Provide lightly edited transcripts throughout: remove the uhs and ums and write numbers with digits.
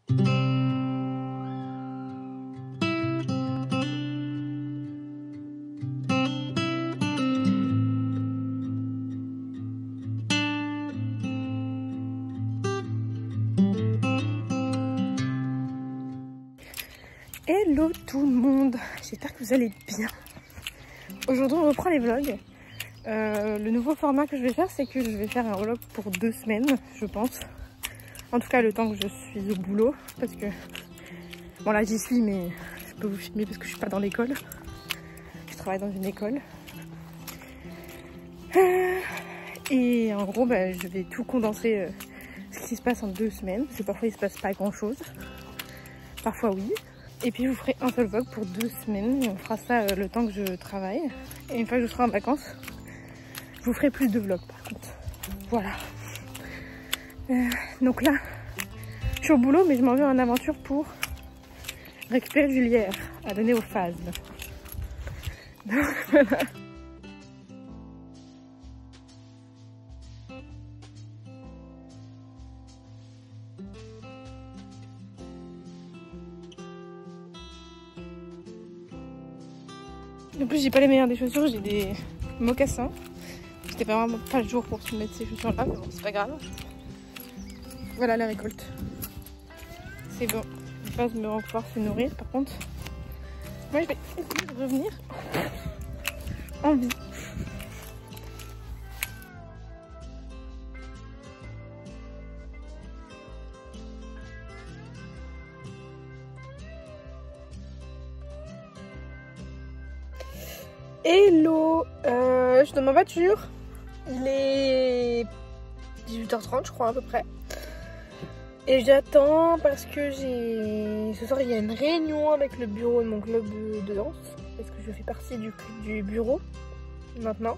Hello tout le monde, j'espère que vous allez bien. Aujourd'hui on reprend les vlogs. Le nouveau format que je vais faire, c'est que je vais faire un vlog pour 2 semaines, je pense. En tout cas le temps que je suis au boulot, parce que bon là j'y suis mais je peux vous filmer parce que je suis pas dans l'école. Je travaille dans une école. Et en gros je vais tout condenser ce qui se passe en 2 semaines. Parce que parfois il se passe pas grand chose, parfois oui. Et puis je vous ferai un seul vlog pour 2 semaines. Et on fera ça le temps que je travaille. Et une fois que je serai en vacances, je vous ferai plus de vlogs par contre. Voilà. Donc là, je suis au boulot, mais je m'en vais en aventure pour récupérer du lierre à donner aux phases. Donc voilà. En plus j'ai pas les meilleures des chaussures, j'ai des mocassins. C'était vraiment pas le jour pour se mettre ces chaussures là, mais bon c'est pas grave. Voilà la récolte. C'est bon. Les phases me vont pouvoir se nourrir par contre. Moi je vais essayer de revenir en vie. Hello, je suis dans ma voiture, il est 18h30 je crois à peu près. Et j'attends parce que ce soir il y a une réunion avec le bureau de mon club de danse. Parce que je fais partie du bureau maintenant.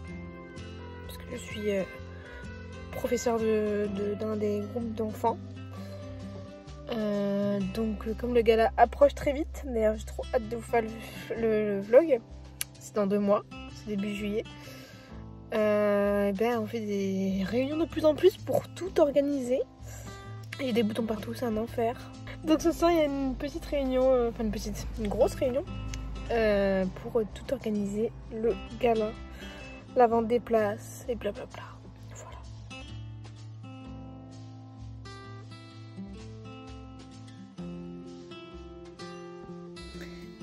Parce que je suis professeur d'un des groupes d'enfants. Donc comme le gala approche très vite, d'ailleurs j'ai trop hâte de vous faire le vlog. C'est dans 2 mois, c'est début juillet. On fait des réunions de plus en plus pour tout organiser. Il y a des boutons partout, c'est un enfer. Donc ce soir il y a une petite réunion, une grosse réunion pour tout organiser, le gala, la vente des places et blablabla. Voilà.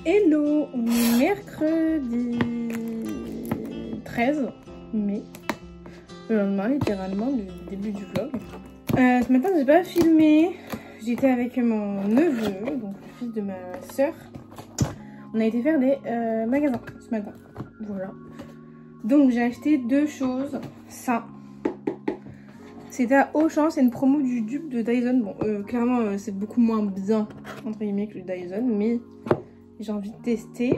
Hello, on est mercredi 13 mai, le lendemain littéralement du début du vlog. Ce matin j'ai pas filmé, j'étais avec mon neveu, donc le fils de ma soeur. On a été faire des magasins ce matin, voilà. Donc j'ai acheté 2 choses, ça. C'était à Auchan, c'est une promo du dupe de Dyson. Bon, clairement c'est beaucoup moins bien entre guillemets que le Dyson, mais j'ai envie de tester.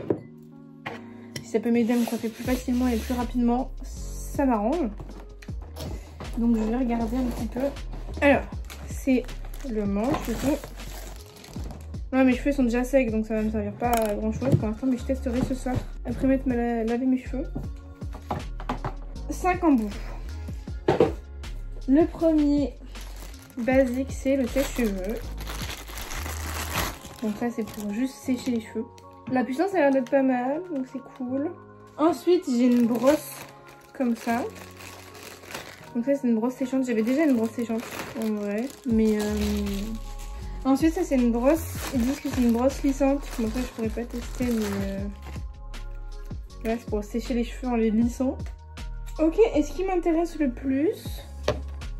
Si ça peut m'aider à me coiffer plus facilement et plus rapidement, ça m'arrange. Donc je vais regarder un petit peu. Alors, c'est le manche du coup. Non, mes cheveux sont déjà secs donc ça va me servir pas à grand chose pour l'instant, mais je testerai ce soir après m'être lavé mes cheveux. 5 embouts. Le premier basique, c'est le sèche-cheveux. Donc ça c'est pour juste sécher les cheveux. La puissance a l'air d'être pas mal, donc c'est cool. Ensuite j'ai une brosse comme ça. Donc ça c'est une brosse séchante. J'avais déjà une brosse séchante en vrai. Mais ensuite ça c'est une brosse. Ils disent que c'est une brosse lissante. Donc ça je pourrais pas tester, mais là c'est pour sécher les cheveux en les lissant. Ok, et ce qui m'intéresse le plus,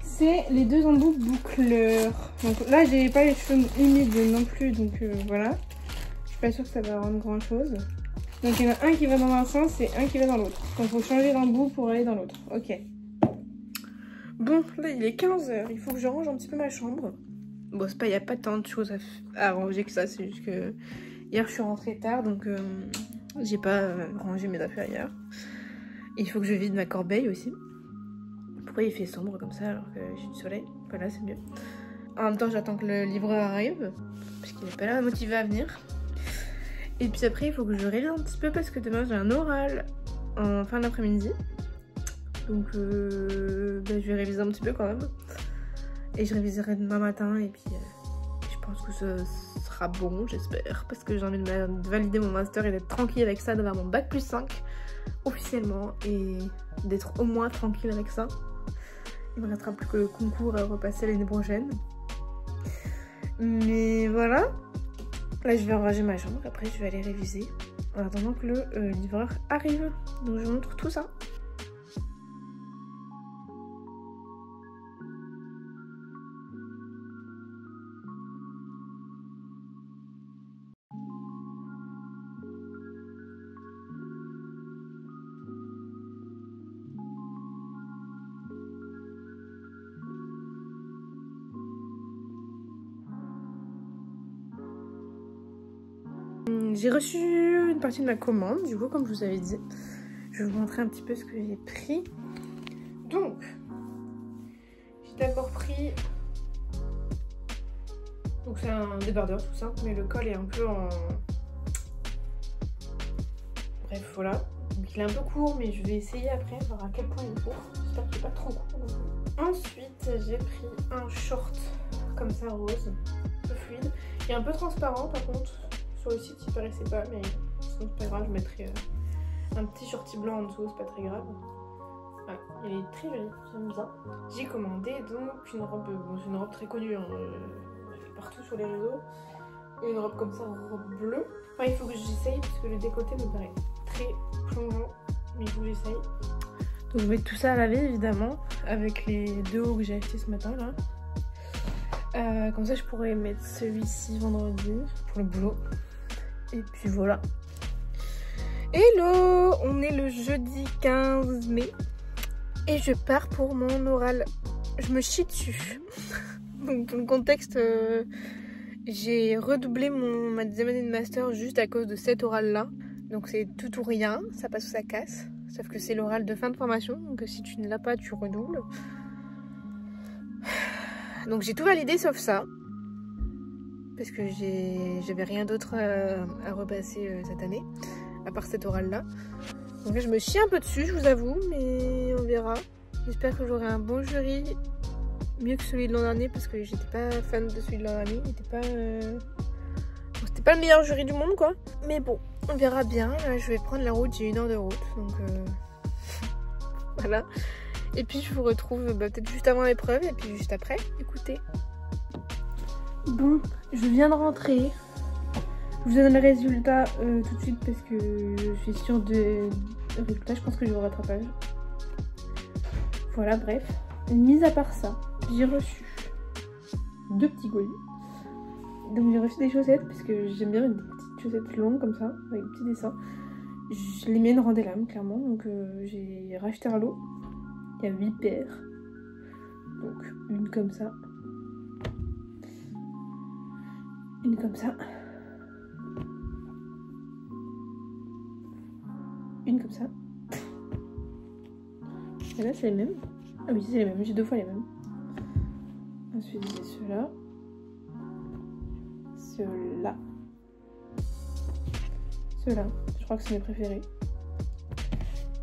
c'est les 2 embouts boucleurs. Donc là j'ai pas les cheveux humides non plus, donc voilà. Je suis pas sûre que ça va rendre grand chose. Donc il y en a un qui va dans un sens et un qui va dans l'autre. Donc il faut changer d'embout pour aller dans l'autre. Ok. Bon, là il est 15 h, il faut que je range un petit peu ma chambre. Bon, il n'y a pas tant de choses à ranger que ça, c'est juste que hier je suis rentrée tard, donc j'ai pas rangé mes affaires hier. Et il faut que je vide ma corbeille aussi. Pourquoi il fait sombre comme ça alors que j'ai du soleil? Voilà, c'est mieux. En même temps, j'attends que le livreur arrive, parce qu'il n'est pas là motivé à venir. Et puis après, il faut que je révise un petit peu parce que demain j'ai un oral en fin d'après-midi. Donc je vais réviser un petit peu quand même. Et je réviserai demain matin et puis je pense que ce sera bon, j'espère. Parce que j'ai envie de valider mon master et d'être tranquille avec ça, d'avoir mon bac plus 5 officiellement. Et d'être au moins tranquille avec ça. Il me restera plus que le concours à repasser l'année prochaine. Mais voilà. Là je vais enranger ma chambre, après je vais aller réviser. En attendant que le livreur arrive. Donc je vous montre tout ça. J'ai reçu une partie de ma commande, du coup comme je vous avais dit. Je vais vous montrer un petit peu ce que j'ai pris. Donc, j'ai d'abord pris... Donc c'est un débardeur tout simple, mais le col est un peu en... Bref, voilà. Donc il est un peu court, mais je vais essayer après, voir à quel point il est court. J'espère qu'il n'est pas trop court. Ensuite, j'ai pris un short comme ça, rose, un peu fluide. Il est un peu transparent par contre. Sur le site il paraissait pas, mais sinon c'est pas grave, je mettrai un petit shorty blanc en dessous, c'est pas très grave. Ouais, il est très joli, j'aime bien. J'ai commandé donc une robe, bon c'est une robe très connue, hein, elle est partout sur les réseaux. Une robe comme ça, une robe bleue. Enfin il faut que j'essaye parce que le décolleté me paraît très plongeant, mais il faut que j'essaye. Donc je vais mettre tout ça à laver évidemment, avec les 2 hauts que j'ai achetés ce matin là. Comme ça je pourrais mettre celui-ci vendredi pour le boulot. Et puis voilà. Hello! On est le jeudi 15 mai. Et je pars pour mon oral. Je me chie dessus. Donc dans le contexte, j'ai redoublé ma deuxième année de master juste à cause de cet oral là. Donc c'est tout ou rien, ça passe ou ça casse. Sauf que c'est l'oral de fin de formation. Donc si tu ne l'as pas, tu redoubles. Donc j'ai tout validé sauf ça. Parce que j'avais rien d'autre à repasser cette année, à part cet oral là. Donc là, je me chie un peu dessus, je vous avoue, mais on verra. J'espère que j'aurai un bon jury, mieux que celui de l'an dernier, parce que j'étais pas fan de celui de l'an dernier. C'était pas le meilleur jury du monde quoi. Mais bon, on verra bien. Là, je vais prendre la route, j'ai 1 heure de route, donc voilà. Et puis je vous retrouve peut-être juste avant l'épreuve et puis juste après. Écoutez. Bon, je viens de rentrer. Je vous donne le résultat tout de suite parce que je suis sûre de résultat. Je pense que je vais au rattrapage. Voilà, bref. Mis à part ça, j'ai reçu 2 petits colis. Donc j'ai reçu des chaussettes parce que j'aime bien mettre des petites chaussettes longues comme ça, avec des petits dessins. Les miennes rendaient l'âme clairement, donc j'ai racheté un lot. Il y a 8 paires. Donc une comme ça. Une comme ça. Une comme ça. Et là c'est les mêmes. Ah oui c'est les mêmes, j'ai 2 fois les mêmes. Ensuite j'ai ceux-là. Ceux-là. Ceux-là, je crois que c'est mes préférés.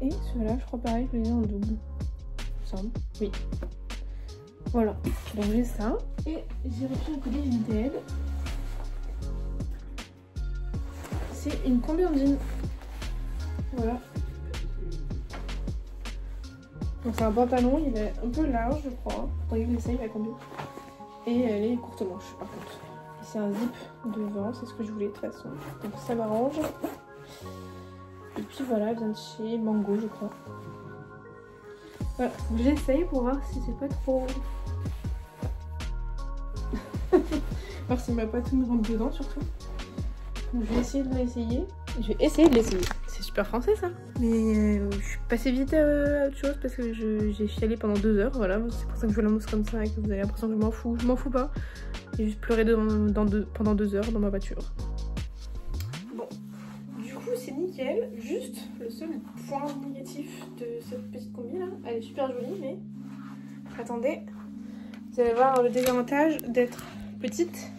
Et ceux-là, je crois pareil, je les ai en double. Ensemble, oui. Voilà, donc j'ai ça. Et j'ai reçu un colis Vinted. C'est une combi en jean. Voilà. Donc c'est un pantalon, il est un peu large je crois. Faudrait que j'essaye la combi. Et elle est courte manche par contre. Et c'est un zip devant, c'est ce que je voulais de toute façon. Donc ça m'arrange. Et puis voilà, elle vient de chez Mango je crois. Voilà, j'essaye pour voir si c'est pas trop... voir si ma poitrine rentre dedans surtout. Donc je vais essayer de l'essayer. Je vais essayer de l'essayer. C'est super français ça. Mais je suis passée vite à autre chose parce que j'ai chialé pendant 2 heures. Voilà, c'est pour ça que je l'annonce comme ça et que vous avez l'impression que je m'en fous. Je m'en fous pas. J'ai juste pleuré pendant 2 heures dans ma voiture. Bon, du coup c'est nickel. Juste le seul point négatif de cette petite combi là, elle est super jolie mais attendez, vous allez voir le désavantage d'être petite.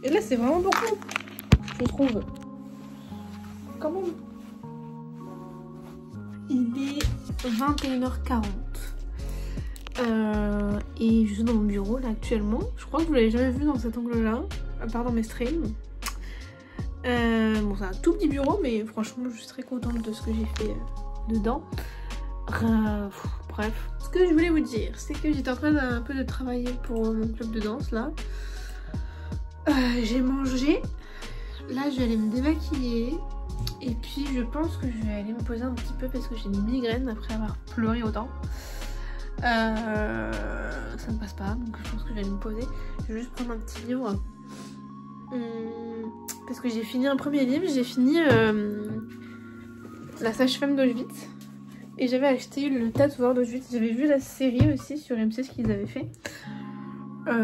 Et là c'est vraiment beaucoup, je trouve. Quand même. Il est 21h40. Et je suis dans mon bureau là actuellement. Je crois que vous l'avez jamais vu dans cet angle là, à part dans mes streams. Bon, c'est un tout petit bureau, mais franchement je suis très contente de ce que j'ai fait dedans. Bref, ce que je voulais vous dire, c'est que j'étais en train un peu de travailler pour mon club de danse là. J'ai mangé. Là je vais aller me démaquiller. Et puis je pense que je vais aller me poser un petit peu parce que j'ai une migraine après avoir pleuré autant. Ça ne passe pas, donc je pense que je vais aller me poser. Je vais juste prendre un petit livre. Parce que j'ai fini un premier livre, j'ai fini La sage-femme d'Auschwitz. Et j'avais acheté le tatoueur d'Auschwitz. J'avais vu la série aussi sur M6 qu'ils avaient fait.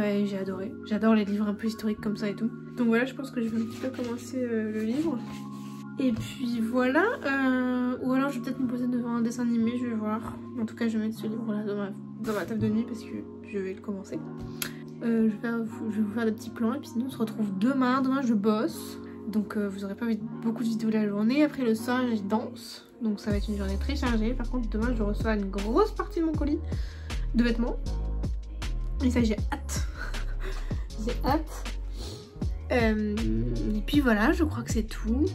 Et j'ai adoré. J'adore les livres un peu historiques comme ça et tout. Donc voilà, je pense que je vais un petit peu commencer le livre. Et puis voilà. Ou alors je vais peut-être me poser devant un dessin animé, je vais voir. En tout cas, je vais mettre ce livre là dans ma table de nuit parce que je vais le commencer. Je vais vous faire des petits plans et puis sinon on se retrouve demain. Demain je bosse. Donc vous aurez pas beaucoup de vidéos la journée. Après le soir je danse. Donc ça va être une journée très chargée. Par contre demain je reçois une grosse partie de mon colis de vêtements. Et ça j'ai hâte. J'ai hâte. Et puis voilà, je crois que c'est tout.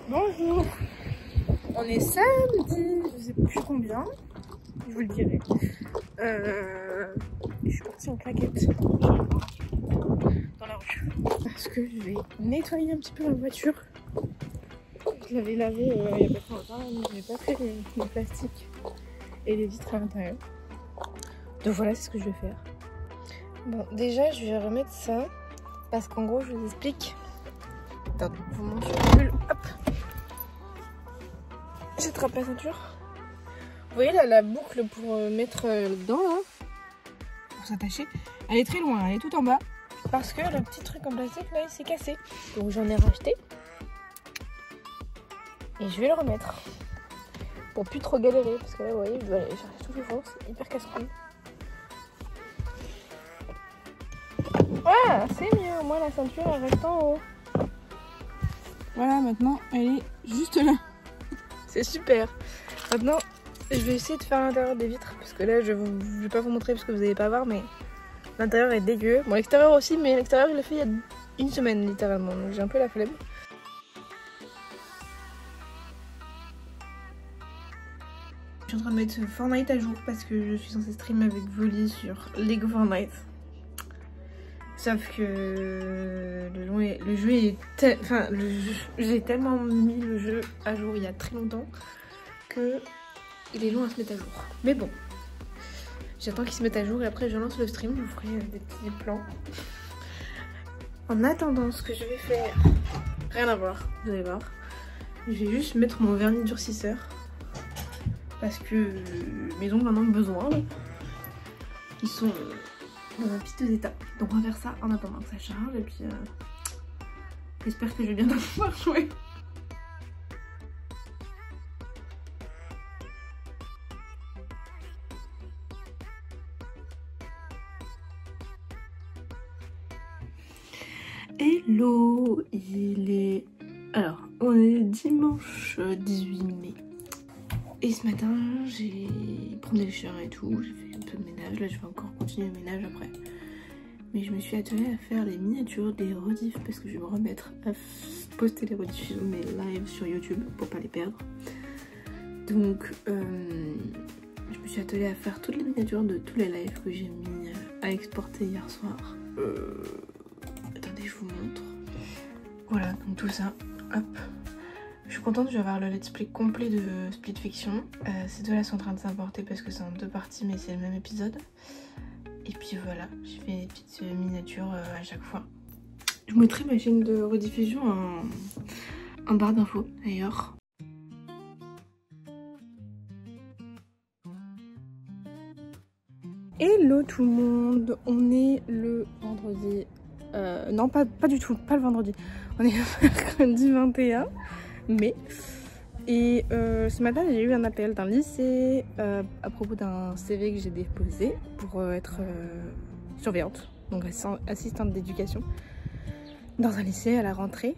Bonjour, on est samedi, je sais plus combien, je vous le dirai. Je suis partie en claquette dans la rue parce que je vais nettoyer un petit peu ma voiture. Je l'avais lavé il y a pas longtemps, mais je n'ai pas fait les plastiques et les vitres à l'intérieur. Donc voilà, c'est ce que je vais faire. Bon, déjà je vais remettre ça parce qu'en gros je vous explique. Attendez, je vous montre le pull. Hop. J'attrape la ceinture. Vous voyez là la boucle pour mettre dedans là, pour s'attacher, elle est très loin, elle est tout en bas. Parce que le petit truc en plastique là il s'est cassé. Donc j'en ai racheté. Et je vais le remettre. Pour plus trop galérer. Parce que là vous voyez je dois aller chercher toutes les fois, c'est hyper casse-couille. Voilà, c'est mieux, au moins la ceinture elle reste en haut. Voilà, maintenant elle est juste là. C'est super. Maintenant, je vais essayer de faire l'intérieur des vitres parce que là, je vais pas vous montrer parce que vous n'allez pas voir, mais l'intérieur est dégueu. Bon, l'extérieur aussi, mais l'extérieur, je l'ai fait il y a une semaine littéralement, donc j'ai un peu la flemme. Je suis en train de mettre Fortnite à jour parce que je suis censée stream avec Volley sur League of Fortnite. Sauf que le jeu est enfin j'ai tellement mis le jeu à jour il y a très longtemps que il est long à se mettre à jour. Mais bon, j'attends qu'il se mette à jour et après je lance le stream, je vous ferai des petits plans. En attendant, ce que je vais faire, rien à voir, vous allez voir. Je vais juste mettre mon vernis durcisseur parce que mes ongles en ont besoin. Ils sont dans un piteux état. Donc on va faire ça en attendant que ça charge et puis j'espère que je vais bientôt pouvoir jouer. Hello, il est... Alors, on est dimanche 18 mai. Et ce matin, j'ai promené le chien et tout, j'ai fait un peu de ménage. Là, je vais encore continuer le ménage après. Mais je me suis attelée à faire les miniatures des rediffs parce que je vais me remettre à poster les rediffs mes lives sur YouTube pour pas les perdre. Donc, je me suis attelée à faire toutes les miniatures de tous les lives que j'ai mis à exporter hier soir. Attendez, je vous montre. Voilà, donc tout ça, hop. Je suis contente, je vais avoir le let's play complet de Split Fiction. Ces deux là sont en train de s'importer parce que c'est en deux parties mais c'est le même épisode. Et puis voilà, j'ai fait des petites miniatures à chaque fois. Je vous mettrai ma chaîne de rediffusion en barre d'infos d'ailleurs. Hello tout le monde, on est le vendredi, non pas du tout, pas le vendredi, on est le mercredi 21 mai. Et ce matin j'ai eu un appel d'un lycée à propos d'un CV que j'ai déposé pour être surveillante, donc assistante d'éducation dans un lycée à la rentrée.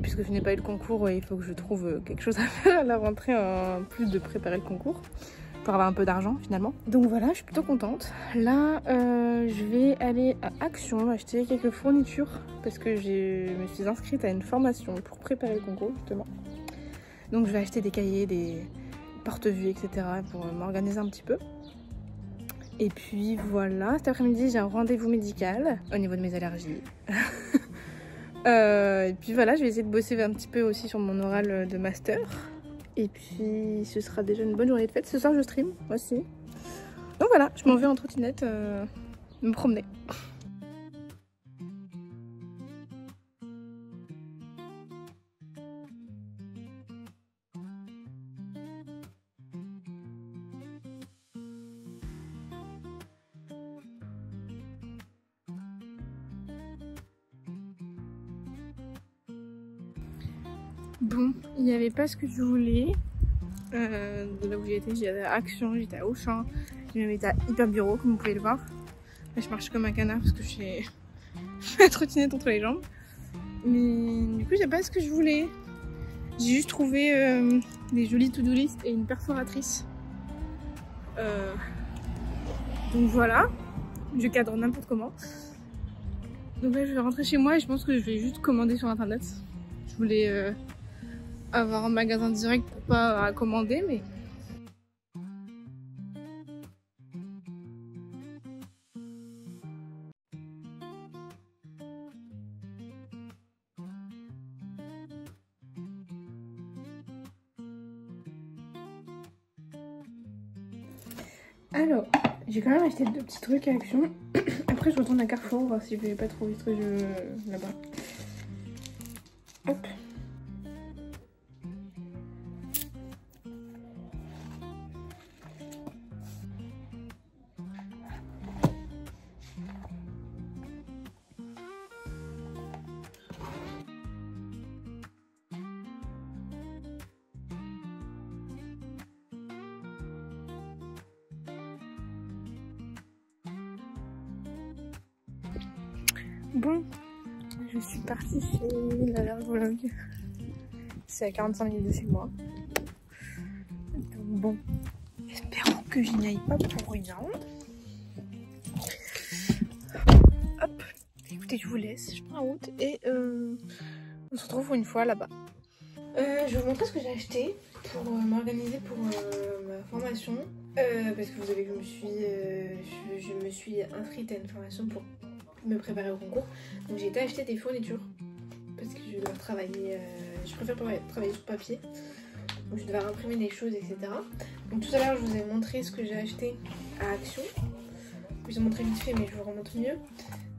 Puisque je n'ai pas eu le concours, il faut que je trouve quelque chose à faire à la rentrée en plus de préparer le concours pour avoir un peu d'argent finalement. Donc voilà, je suis plutôt contente. Là je vais aller à Action acheter quelques fournitures parce que je me suis inscrite à une formation pour préparer le concours justement. Donc je vais acheter des cahiers, des porte-vues, etc. pour m'organiser un petit peu. Et puis voilà, cet après-midi j'ai un rendez-vous médical au niveau de mes allergies. Et puis voilà, je vais essayer de bosser un petit peu aussi sur mon oral de master. Et puis ce sera déjà une bonne journée de fête. Ce soir je stream aussi. Donc voilà, je m'en vais en trottinette me promener. Bon, il n'y avait pas ce que je voulais. De là où j'étais à Action, j'étais à Auchan, j'ai même été à Hyper Bureau comme vous pouvez le voir. Là je marche comme un canard parce que j'ai la trottinette entre les jambes. Mais du coup j'ai pas ce que je voulais. J'ai juste trouvé des jolies to-do list et une perforatrice. Donc voilà, je cadre n'importe comment. Donc là je vais rentrer chez moi et je pense que je vais juste commander sur internet. Je voulais avoir un magasin direct pour pas commander, mais alors j'ai quand même acheté 2 petits trucs à Action. Après je retourne à Carrefour voir si je vais pas trouver ce truc là-bas. Hop. Bon, je suis partie chez l'allergologue. C'est à 45 minutes de chez moi. Donc bon, espérons que je n'y aille pas pour rien. Hop, écoutez, je vous laisse, je prends la route et on se retrouve une fois là-bas. Je vais vous montrer ce que j'ai acheté pour m'organiser pour ma formation. Parce que vous savez que je me suis inscrite à une formation pour me préparer au concours. Donc j'ai été acheter des fournitures parce que je dois travailler, je préfère travailler sur papier. Donc je devais imprimer des choses, etc. Donc tout à l'heure je vous ai montré ce que j'ai acheté à Action. Je vous ai montré vite fait mais je vous remontre mieux.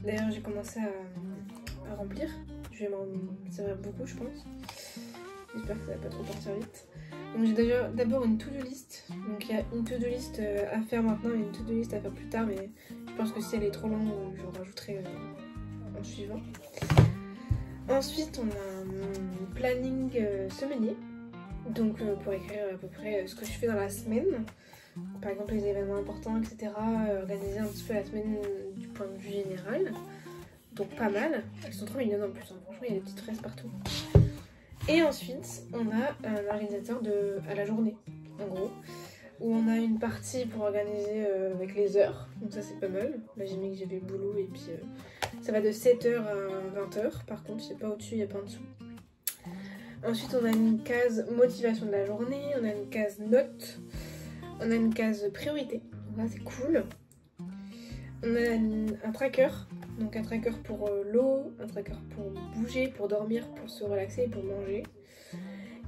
D'ailleurs j'ai commencé à remplir. Je vais m'en servir beaucoup je pense. J'espère que ça va pas trop partir vite. Donc j'ai d'abord une to-do list. Donc il y a une to-do list à faire maintenant et une to-do list à faire plus tard. Mais je pense que si elle est trop longue, je rajouterai en suivant. Ensuite on a mon planning semainier. Donc pour écrire à peu près ce que je fais dans la semaine. Par exemple les événements importants, etc. Organiser un petit peu la semaine du point de vue général. Donc pas mal. Elles sont trop mignonnes en plus. Hein. Franchement il y a des petites fraises partout. Et ensuite, on a un organisateur à la journée, en gros, où on a une partie pour organiser avec les heures, donc ça c'est pas mal. Là j'ai mis que j'avais le boulot et puis ça va de 7h à 20h, par contre je sais pas au-dessus, il n'y a pas en dessous. Ensuite on a une case motivation de la journée, on a une case notes, on a une case priorité, donc là c'est cool. On a un tracker. Donc un tracker pour l'eau, un tracker pour bouger, pour dormir, pour se relaxer et pour manger.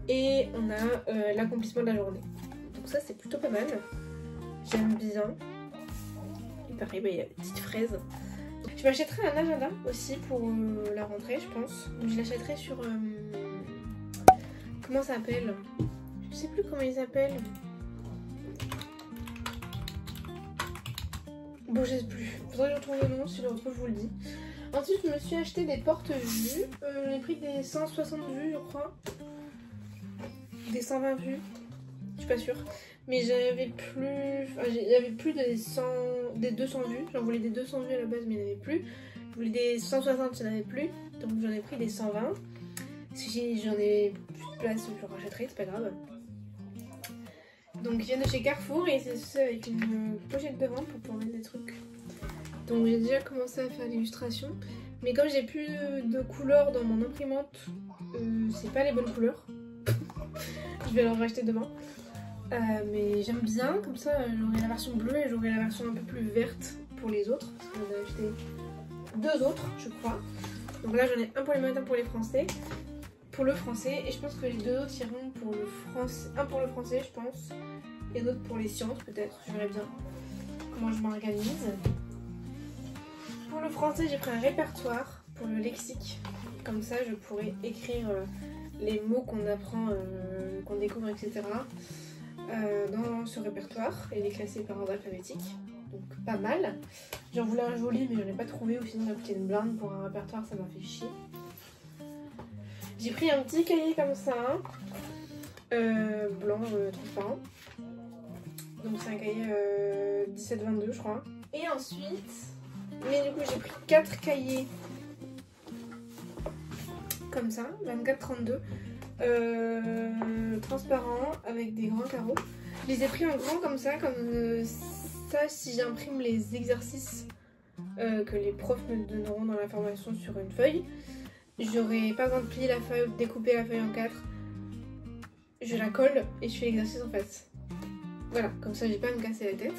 Et on a l'accomplissement de la journée. Donc ça c'est plutôt pas mal. J'aime bien. Et pareil, il y a des petites fraises. Je m'achèterai un agenda aussi pour la rentrée, je pense. Donc je l'achèterai sur... comment ça s'appelle? Je sais plus comment il s'appelle. Bon, je sais plus. Faudrait que je retrouve le nom, si je le retrouve, je vous le dis. Ensuite, je me suis acheté des porte-vues. J'ai pris des 160 vues, je crois. Des 120 vues. Je suis pas sûre. Mais j'avais plus... Enfin, il y avait plus des 200 vues. J'en voulais des 200 vues à la base, mais il n'y en avait plus. Je voulais des 160, il n'y en avait plus. Donc j'en ai pris des 120. Si j'en ai plus de place, je le rachèterai, c'est pas grave. Donc ils viennent de chez Carrefour et c'est avec une pochette devant pour pouvoir mettre des trucs. Donc j'ai déjà commencé à faire l'illustration. Mais comme j'ai plus de couleurs dans mon imprimante, c'est pas les bonnes couleurs. Je vais leur racheter demain. Mais j'aime bien, comme ça j'aurai la version bleue et j'aurai la version un peu plus verte pour les autres. Parce qu'on en a acheté 2 autres, je crois. Donc là j'en ai un pour les matins, pour les français. Pour le français, et je pense que les 2 autres iront pour le français. Un pour le français, je pense, et un autre pour les sciences, peut-être. Je verrai bien comment je m'organise. Pour le français, j'ai pris un répertoire pour le lexique. Comme ça, je pourrais écrire les mots qu'on apprend, qu'on découvre, etc. Dans ce répertoire et les classer par ordre alphabétique. Donc pas mal. J'en voulais un joli, mais je n'en ai pas trouvé, ou sinon il m'a coûté une blinde pour un répertoire, ça m'a fait chier. J'ai pris un petit cahier comme ça, blanc transparent. Donc c'est un cahier 17-22 je crois. Et ensuite, mais du coup j'ai pris 4 cahiers comme ça, 24-32, transparents avec des grands carreaux. Je les ai pris en grand comme ça ça si j'imprime les exercices que les profs me donneront dans la formation sur une feuille. J'aurai pas besoin de plier la feuille ou de découper la feuille en 4. Je la colle et je fais l'exercice en face. Voilà, comme ça j'ai pas à me casser la tête.